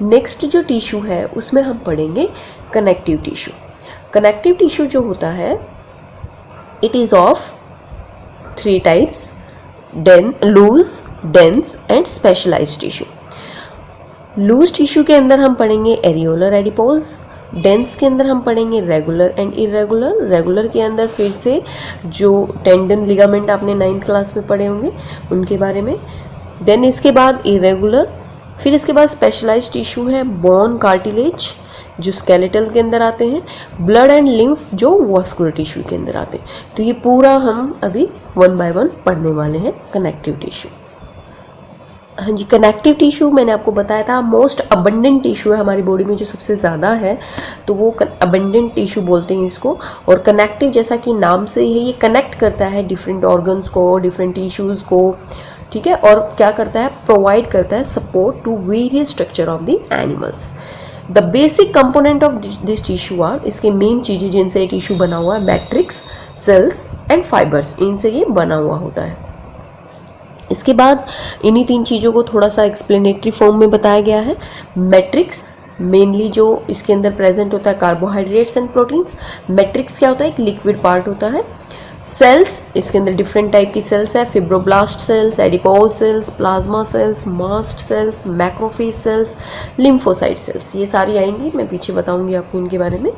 Next जो tissue है उसमें हम पढ़ेंगे कनेक्टिव टिश्यू। कनेक्टिव टिश्यू जो होता है it is of 3 types, loose, dense and specialized tissue. Loose tissue के अंदर हम पढ़ेंगे एरियोलर एडिपोज, डेंस के अंदर हम पढ़ेंगे रेगुलर एंड इरेगुलर, रेगुलर के अंदर फिर से जो टेंडन लिगामेंट आपने 9th क्लास में पढ़े होंगे उनके बारे में। देन इसके बाद इरेगुलर, फिर इसके बाद स्पेशलाइज्ड टिश्यू है बोन, कार्टिलेज जो स्केलेटल के अंदर आते हैं, ब्लड एंड लिम्फ जो वॉस्कुलर टिश्यू के अंदर आते हैं। तो ये पूरा हम अभी 1 बाय 1 पढ़ने वाले हैं कनेक्टिव टिश्यू। हाँ जी, कनेक्टिव टिश्यू मैंने आपको बताया था मोस्ट अबंडेंट टिश्यू है हमारी बॉडी में, जो सबसे ज़्यादा है, तो वो अबंडेंट टिश्यू बोलते हैं इसको। और कनेक्टिव जैसा कि नाम से ही है, ये कनेक्ट करता है डिफरेंट ऑर्गन्स को, डिफरेंट टिश्यूज़ को, ठीक है। और क्या करता है, प्रोवाइड करता है support to various structure of the animals. The basic component of this tissue are, इसके मेन चीज़ें जिनसे ये टिश्यू बना हुआ है, मैट्रिक्स, सेल्स एंड फाइबर्स, इनसे ये बना हुआ होता है। इसके बाद इन्हीं 3 चीज़ों को थोड़ा सा एक्सप्लेनेटरी फॉर्म में बताया गया है। मैट्रिक्स मेनली जो इसके अंदर प्रेजेंट होता है कार्बोहाइड्रेट्स एंड प्रोटीन्स। मैट्रिक्स क्या होता है, एक लिक्विड पार्ट होता है। सेल्स, इसके अंदर डिफरेंट टाइप की सेल्स है, fibroblast cells, adipose cells, plasma cells, mast cells, macrophage cells, lymphocyte cells, ये सारी आएंगी, मैं पीछे बताऊंगी आपको इनके बारे में।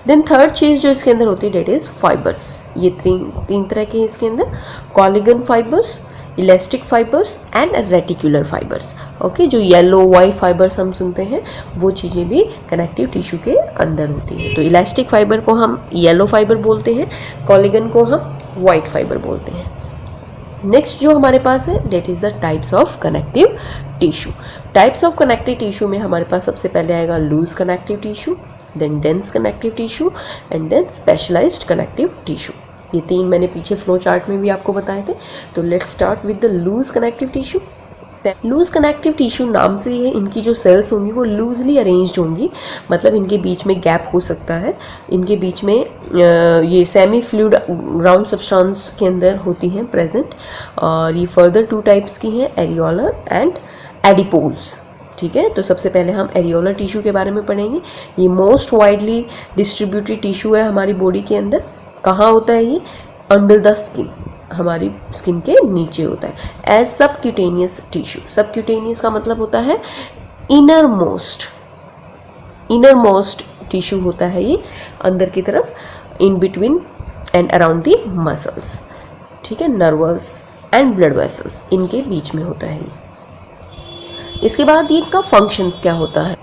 देन थर्ड चीज़ जो इसके अंदर होती है डेट इज़ फाइबर्स। ये तीन तरह के हैं इसके अंदर, collagen fibres, elastic fibres and reticular fibres. Okay, जो येलो वाइट फाइबर्स हम सुनते हैं वो चीज़ें भी कनेक्टिव टिश्यू के अंदर होती हैं। तो इलास्टिक फाइबर को हम येलो फाइबर बोलते हैं, कॉलिगन को हम वाइट फाइबर बोलते हैं। नेक्स्ट जो हमारे पास है that is the types of connective tissue. Types of connective tissue में हमारे पास सबसे पहले आएगा loose connective tissue, then dense connective tissue and then specialized connective tissue. ये 3 मैंने पीछे फ्लो चार्ट में भी आपको बताए थे। तो let's start with the loose connective tissue. Loose connective tissue नाम से ही है, इनकी जो सेल्स होंगी वो लूजली अरेंज्ड होंगी, मतलब इनके बीच में गैप हो सकता है, इनके बीच में ये सेमी फ्लूइड राउंड सब्सटेंस के अंदर होती हैं प्रेजेंट। और ये फर्दर 2 टाइप्स की हैं, एरियोलर एंड एडिपोज, ठीक है। तो सबसे पहले हम एरियोलर टिश्यू के बारे में पढ़ेंगे। ये मोस्ट वाइडली डिस्ट्रीब्यूटेड टिश्यू है हमारी बॉडी के अंदर। कहाँ होता है ये, अंडर द स्किन, हमारी स्किन के नीचे होता है। एज सबक्यूटेनियस टिश्यू, सबक्यूटेनियस का मतलब होता है इनर मोस्ट टिश्यू होता है ये, अंदर की तरफ, in between and around the muscles, ठीक है, नर्वस एंड ब्लड वेसल्स, इनके बीच में होता है ये। इसके बाद ये इनका फंक्शंस क्या होता है।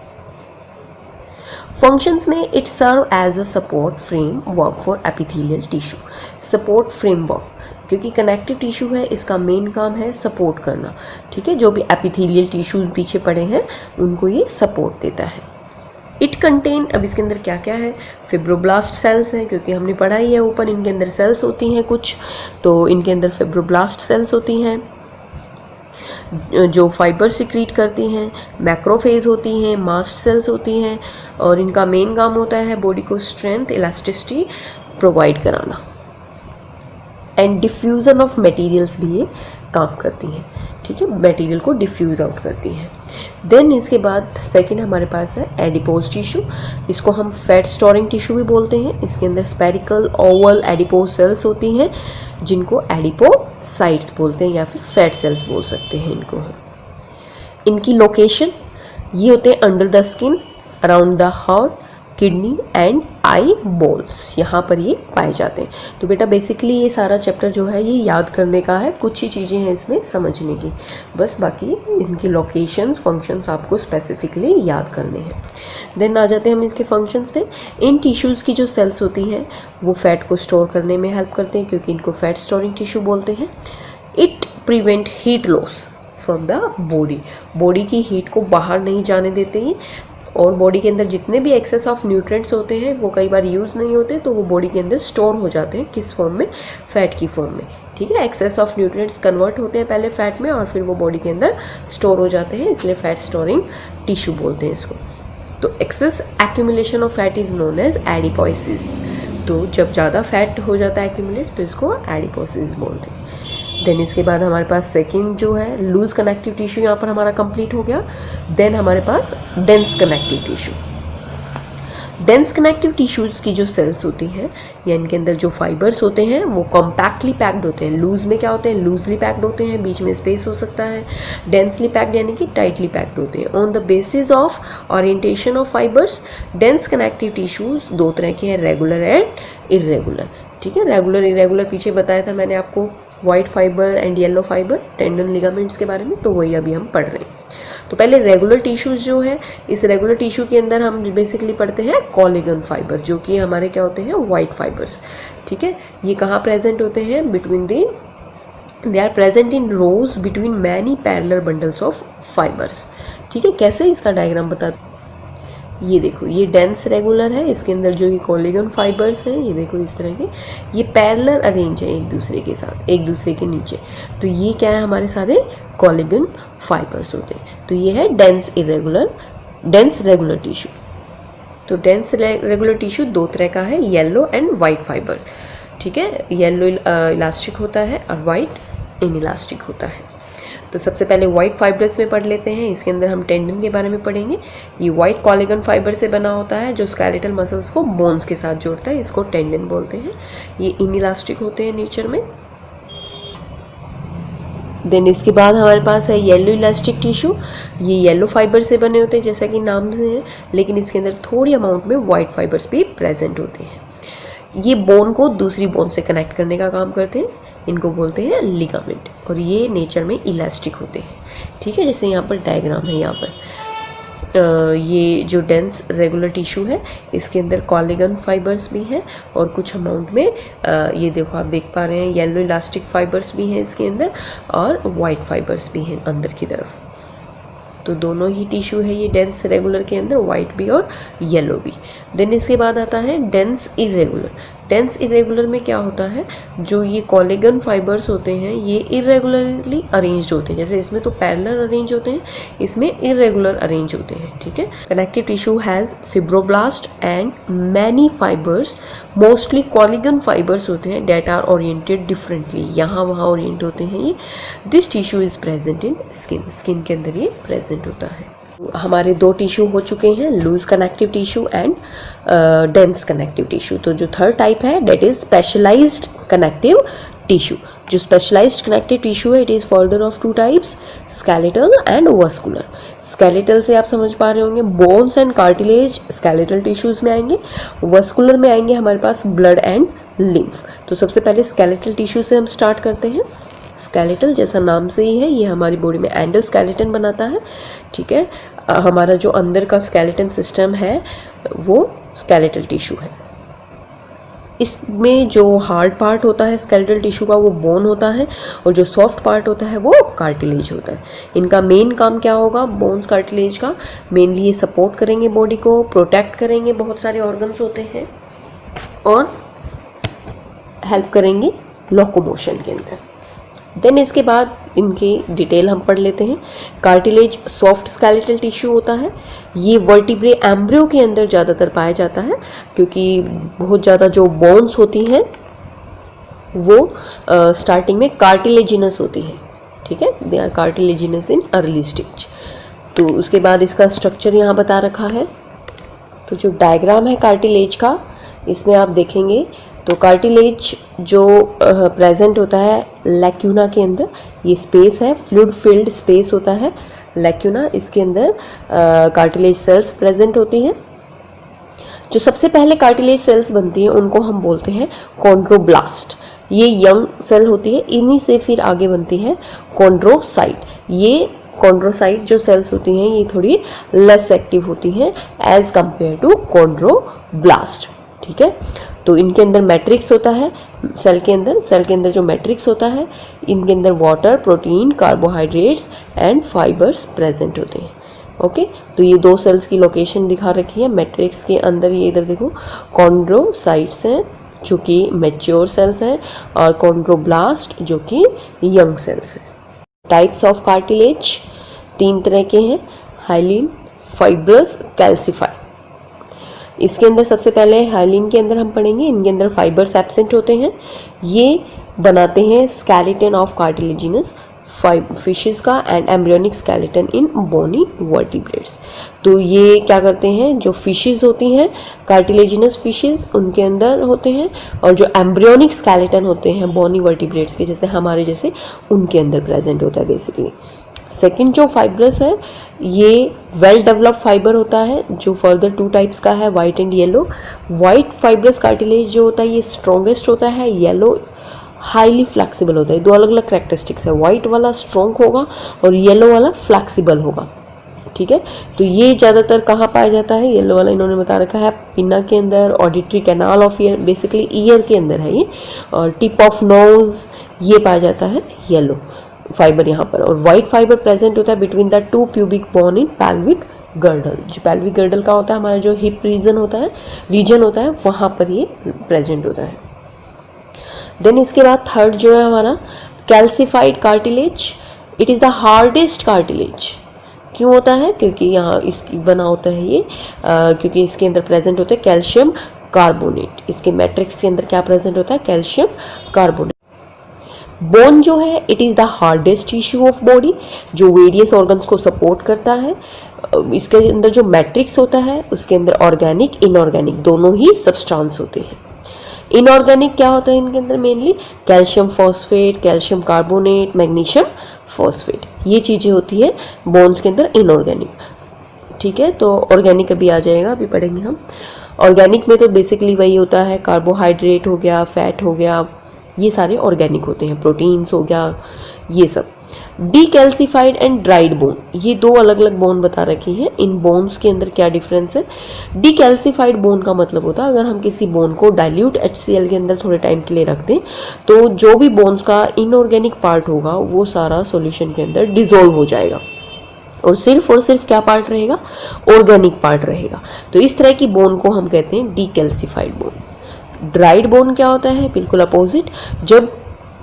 फंक्शंस में it serve as a support framework for epithelial tissue. Support framework, क्योंकि कनेक्टिव टिश्यू है, इसका मेन काम है सपोर्ट करना, ठीक है। जो भी एपिथेलियल टिश्यू पीछे पड़े हैं उनको ये सपोर्ट देता है। इट कंटेन, अब इसके अंदर क्या क्या है, फिब्रोब्लास्ट सेल्स हैं, क्योंकि हमने पढ़ा ही है ऊपर, इनके अंदर सेल्स होती हैं कुछ, तो इनके अंदर फिब्रोब्लास्ट सेल्स होती हैं जो फाइबर सिक्रीट करती हैं, मैक्रोफेज होती हैं, मास्ट सेल्स होती हैं, और इनका मेन काम होता है बॉडी को स्ट्रेंथ, इलास्टिसिटी प्रोवाइड कराना, एंड डिफ्यूज़न ऑफ मटेरियल्स भी ये काम करती हैं, ठीक है, मटेरियल को डिफ्यूज़ आउट करती हैं। देन इसके बाद सेकंड हमारे पास है एडिपोज टिश्यू। इसको हम फैट स्टोरिंग टिश्यू भी बोलते हैं। इसके अंदर स्पेरिकल ओवल एडिपोज सेल्स होती हैं जिनको एडिपोसाइट्स बोलते हैं, या फिर फैट सेल्स बोल सकते हैं इनको। इनकी लोकेशन ये होते हैं under the skin, around the heart, kidney and eyeballs, यहाँ पर ये पाए जाते हैं। तो बेटा बेसिकली ये सारा चैप्टर जो है ये याद करने का है, कुछ ही चीज़ें हैं इसमें समझने की, बस बाकी इनकी लोकेशन फंक्शंस आपको स्पेसिफिकली याद करने हैं। देन आ जाते हैं हम इसके फंक्शंस पे। इन टिश्यूज़ की जो सेल्स होती हैं वो फैट को स्टोर करने में हेल्प करते हैं, क्योंकि इनको फैट स्टोरिंग टिश्यू बोलते हैं। It prevent heat loss from the body की हीट को बाहर नहीं जाने देते हैं, और बॉडी के अंदर जितने भी एक्सेस ऑफ न्यूट्रिएंट्स होते हैं वो कई बार यूज़ नहीं होते, तो वो बॉडी के अंदर स्टोर हो जाते हैं, किस फॉर्म में, फैट की फॉर्म में, ठीक है। एक्सेस ऑफ न्यूट्रिएंट्स कन्वर्ट होते हैं पहले फैट में, और फिर वो बॉडी के अंदर स्टोर हो जाते हैं, इसलिए फैट स्टोरिंग टिश्यू बोलते हैं इसको। तो excess accumulation of fat is known as adiposis. तो जब ज़्यादा फैट हो जाता है एक्यूमुलेट तो इसको एडिपोसिस बोलते हैं। देन इसके बाद हमारे पास सेकंड जो है लूज कनेक्टिव टिश्यू यहाँ पर हमारा कंप्लीट हो गया। देन हमारे पास dense connective tissue. Dense connective tissues की जो सेल्स होती हैं या इनके अंदर जो फाइबर्स होते हैं वो कॉम्पैक्टली पैक्ड होते हैं। लूज में क्या होते हैं, लूजली पैक्ड होते हैं, बीच में स्पेस हो सकता है। डेंसली पैक्ड यानी कि टाइटली पैक्ड होते हैं। On the basis of orientation of fibres, dense connective tissues दो तरह के हैं, रेगुलर एंड इरेगुलर। ठीक है, रेगुलर इरेगुलर पीछे बताया था मैंने आपको, white fibre and yellow fibre, tendon ligaments के बारे में, तो वही अभी हम पढ़ रहे हैं। तो पहले रेगुलर टिश्यूज़ जो है, इस रेगुलर टिश्यू के अंदर हम बेसिकली पढ़ते हैं कोलेजन फाइबर, जो कि हमारे क्या होते हैं, वाइट फाइबर्स। ठीक है, ये कहाँ प्रेजेंट होते हैं, between they are present in rows between many parallel bundles of fibres. ठीक है, कैसे इसका डायग्राम बता, ये देखो, ये डेंस रेगुलर है, इसके अंदर जो ये कोलेजन फाइबर्स हैं, ये देखो इस तरह के, ये पैरेलल अरेंज है एक दूसरे के साथ, एक दूसरे के नीचे। तो ये क्या है, हमारे सारे कोलेजन फाइबर्स होते हैं। तो ये है डेंस रेगुलर टिश्यू। तो डेंस रेगुलर टिश्यू दो तरह का है, येलो एंड वाइट फाइबर। ठीक है, येलो इलास्टिक होता है और वाइट इनइलास्टिक होता है। तो सबसे पहले वाइट फाइबर्स में पढ़ लेते हैं। इसके अंदर हम टेंडन के बारे में पढ़ेंगे। ये वाइट कोलेजन फाइबर से बना होता है, जो स्केलेटल मसल्स को बोन्स के साथ जोड़ता है, इसको टेंडन बोलते हैं। ये इनइलास्टिक होते हैं नेचर में। देन इसके बाद हमारे पास है येलो इलास्टिक टिश्यू। ये येलो फाइबर से बने होते हैं, जैसा कि नाम से है, लेकिन इसके अंदर थोड़ी अमाउंट में वाइट फाइबर्स भी प्रेजेंट होते हैं। ये बोन को दूसरी बोन से कनेक्ट करने का काम करते हैं, इनको बोलते हैं लिगामेंट, और ये नेचर में इलास्टिक होते हैं। ठीक है, जैसे यहाँ पर डायग्राम है, यहाँ पर ये जो डेंस रेगुलर टिश्यू है, इसके अंदर कोलेजन फाइबर्स भी हैं और कुछ अमाउंट में ये देखो आप देख पा रहे हैं, येलो इलास्टिक फाइबर्स भी हैं इसके अंदर और वाइट फाइबर्स भी हैं अंदर की तरफ। तो दोनों ही टिश्यू है ये डेंस रेगुलर के अंदर, वाइट भी और येलो भी। देन इसके बाद आता है डेंस इरेगुलर। डेंस इरेगुलर में क्या होता है, जो ये कोलेजन फाइबर्स होते हैं ये इरेगुलरली अरेंज्ड होते हैं। जैसे इसमें तो पैरेलल अरेंज होते हैं, इसमें इरेगुलर अरेंज होते हैं। ठीक है, connective tissue has fibroblast and many fibres, mostly collagen fibres होते हैं, डेट आर ओरिएंटेड डिफरेंटली, यहाँ वहाँ ओरिएंट होते हैं ये। This tissue is present in skin, skin के अंदर ये प्रेजेंट होता है। हमारे दो टिश्यू हो चुके हैं, loose connective tissue and dense connective tissue. तो जो थर्ड टाइप है that is specialized connective tissue. जो स्पेशलाइज्ड कनेक्टिव टिश्यू है, it is further of two types, skeletal and vascular. Skeletal से आप समझ पा रहे होंगे, bones and cartilage skeletal tissues में आएंगे। वस्कुलर में आएंगे हमारे पास ब्लड एंड लिम्फ। तो सबसे पहले स्केलेटल टिश्यू से हम स्टार्ट करते हैं। स्केलेटल जैसा नाम से ही है, ये हमारी बॉडी में एंडोस्केलेटन बनाता है। ठीक है, हमारा जो अंदर का स्केलेटन सिस्टम है वो स्केलेटल टिश्यू है। इसमें जो हार्ड पार्ट होता है स्केलेटल टिश्यू का वो बोन होता है, और जो सॉफ्ट पार्ट होता है वो कार्टिलेज होता है। इनका मेन काम क्या होगा, बोन्स कार्टिलेज का मेनली ये सपोर्ट करेंगे बॉडी को, प्रोटेक्ट करेंगे, बहुत सारे ऑर्गन्स होते हैं, और हेल्प करेंगे लोकोमोशन के अंदर। देन इसके बाद इनकी डिटेल हम पढ़ लेते हैं। कार्टिलेज सॉफ्ट स्केलेटल टिश्यू होता है, ये वर्टिब्रे एम्ब्रियो के अंदर ज़्यादातर पाया जाता है, क्योंकि बहुत ज़्यादा जो बोन्स होती हैं वो स्टार्टिंग में कार्टिलेजिनस होती हैं। ठीक है, they are cartilaginous in early stage. तो उसके बाद इसका स्ट्रक्चर यहाँ बता रखा है। तो जो डायग्राम है कार्टिलेज का, इसमें आप देखेंगे तो कार्टिलेज जो प्रेजेंट होता है लैक्यूना के अंदर, ये स्पेस है, फ्लूइड फिल्ड स्पेस होता है लैक्यूना, इसके अंदर कार्टिलेज सेल्स प्रेजेंट होती हैं। जो सबसे पहले कार्टिलेज सेल्स बनती हैं उनको हम बोलते हैं कॉन्ड्रोब्लास्ट। ये यंग सेल होती है, इन्हीं से फिर आगे बनती है कॉन्ड्रोसाइट। ये कॉन्ड्रोसाइट जो सेल्स होती हैं ये थोड़ी लेस एक्टिव होती हैं एज कंपेयर टू कॉन्ड्रोब्लास्ट। ठीक है, तो इनके अंदर मैट्रिक्स होता है, सेल के अंदर जो मैट्रिक्स होता है, इनके अंदर water, protein, carbohydrates and fibres present होते हैं। ओके, तो ये दो सेल्स की लोकेशन दिखा रखी है। मैट्रिक्स के अंदर ये इधर देखो कॉन्ड्रोसाइट्स हैं जो कि मैच्योर सेल्स हैं, और कॉन्ड्रोब्लास्ट जो कि यंग सेल्स हैं। टाइप्स ऑफ कार्टिलेज तीन तरह के हैं, हाइलिन, फाइब्रस, कैल्सिफाई। इसके अंदर सबसे पहले हाइलिन के अंदर हम पढ़ेंगे, इनके अंदर फाइबर्स एब्सेंट होते हैं। ये बनाते हैं स्केलेटन ऑफ कार्टिलेजिनस फिशेस का and embryonic skeleton in bony vertebrates. तो ये क्या करते हैं, जो फिशेस होती हैं कार्टिलेजिनस फिशेस उनके अंदर होते हैं, और जो एम्ब्रियोनिक स्केलेटन होते हैं बोनी वर्टिब्रेट्स के जैसे हमारे जैसे उनके अंदर प्रेजेंट होता है बेसिकली। सेकंड जो फाइब्रस है ये वेल डेवलप्ड फाइबर होता है जो फर्दर 2 टाइप्स का है, white and yellow. White fibrous cartilage जो होता है ये स्ट्रॉन्गेस्ट होता है, येलो हाईली फ्लेक्सिबल होता है। 2 अलग अलग कैरेक्टरिस्टिक्स है, वाइट वाला स्ट्रॉन्ग होगा और येलो वाला फ्लेक्सिबल होगा। ठीक है, तो ये ज़्यादातर कहाँ पाया जाता है, येलो वाला इन्होंने बता रखा है पिन्ना के अंदर, auditory canal of year, basically year के अंदर है ये, और टिप ऑफ नोज ये पाया जाता है येलो फाइबर यहाँ पर। और वाइट फाइबर प्रेजेंट होता है between the 2 pubic bone in pelvic girdle. जो पैल्विक गर्डल का होता है हमारा जो हिप रीजन होता है वहाँ पर ये प्रेजेंट होता है। देन इसके बाद थर्ड जो है हमारा calcified cartilage. It is the hardest cartilage. क्यों होता है, क्योंकि यहाँ इसकी बना होता है ये क्योंकि इसके अंदर प्रेजेंट होता है कैल्शियम कार्बोनेट। इसके मैट्रिक्स के अंदर क्या प्रेजेंट होता है, कैल्शियम कार्बोनेट। बोन जो है it is the hardest tissue of body जो वेरियस ऑर्गन्स को सपोर्ट करता है। इसके अंदर जो मैट्रिक्स होता है उसके अंदर ऑर्गेनिक इनऑर्गेनिक दोनों ही सब्सटेंस होते हैं। इनऑर्गेनिक क्या होता है इनके अंदर, mainly calcium phosphate, calcium carbonate, magnesium phosphate, ये चीज़ें होती है बोन्स के अंदर इनऑर्गेनिक। ठीक है, तो ऑर्गेनिक अभी आ जाएगा, अभी पढ़ेंगे हम। ऑर्गेनिक में तो बेसिकली वही होता है, कार्बोहाइड्रेट हो गया, फैट हो गया, ये सारे ऑर्गेनिक होते हैं, प्रोटीन्स हो गया, ये सब। डीकैल्सिफाइड एंड ड्राइड बोन, ये 2 अलग अलग बोन बता रखी हैं। इन बोन्स के अंदर क्या डिफरेंस है, डीकैल्सिफाइड बोन का मतलब होता है अगर हम किसी बोन को डाइल्यूट HCl के अंदर थोड़े टाइम के लिए रख दें तो जो भी बोन्स का इनऑर्गेनिक पार्ट होगा वो सारा सॉल्यूशन के अंदर डिसॉल्व हो जाएगा और सिर्फ क्या पार्ट रहेगा, ऑर्गेनिक पार्ट रहेगा। तो इस तरह की बोन को हम कहते हैं डीकैल्सिफाइड बोन। ड्राइड बोन क्या होता है, बिल्कुल अपोजिट। जब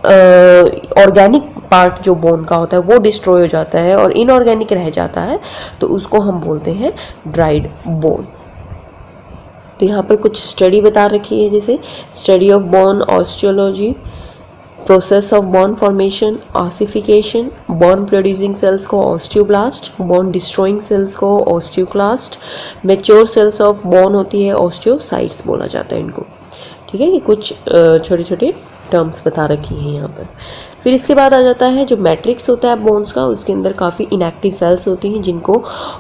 ऑर्गेनिक पार्ट जो बोन का होता है वो डिस्ट्रॉय हो जाता है और इनऑर्गेनिक रह जाता है तो उसको हम बोलते हैं ड्राइड बोन। तो यहाँ पर कुछ स्टडी बता रखी है, जैसे study of bone osteology, process of bone formation, ossification, bone producing sales को ऑस्टियोब्लास्ट, बोन डिस्ट्रॉइंग सेल्स को osteoclast, mature cells of bone होती है ऑस्टियोसाइट्स बोला जाता है इनको। ठीक है, ये कुछ छोटे छोटे टर्म्स बता रखी हैं यहाँ पर। फिर इसके बाद आ जाता है जो मैट्रिक्स होता है बोन्स का, उसके अंदर काफ़ी इनएक्टिव सेल्स होती हैं जिनको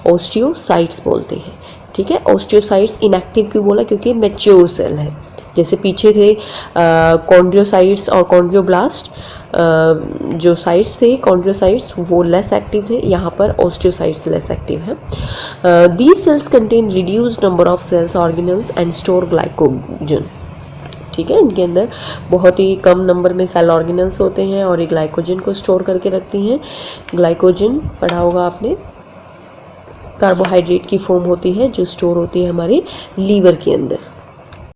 ऑस्टियोसाइट्स बोलते हैं। ठीक है, ऑस्टियोसाइट्स इनएक्टिव क्यों बोला, क्योंकि मैच्योर सेल है। जैसे पीछे थे कॉन्ड्रियोसाइट्स और कॉन्ड्रियोब्लास्ट, जो साइट्स थे कॉन्ड्रियोसाइट्स वो लेस एक्टिव थे, यहाँ पर ऑस्टियोसाइट्स लेस एक्टिव है। These cells contain reduced number of cells organelles and store glycogen. ठीक है, इनके अंदर बहुत ही कम नंबर में सेल ऑर्गेनल्स होते हैं और ये ग्लाइकोजन को स्टोर करके रखती हैं। ग्लाइकोजन पढ़ा होगा आपने, कार्बोहाइड्रेट की फॉर्म होती है जो स्टोर होती है हमारी लीवर के अंदर।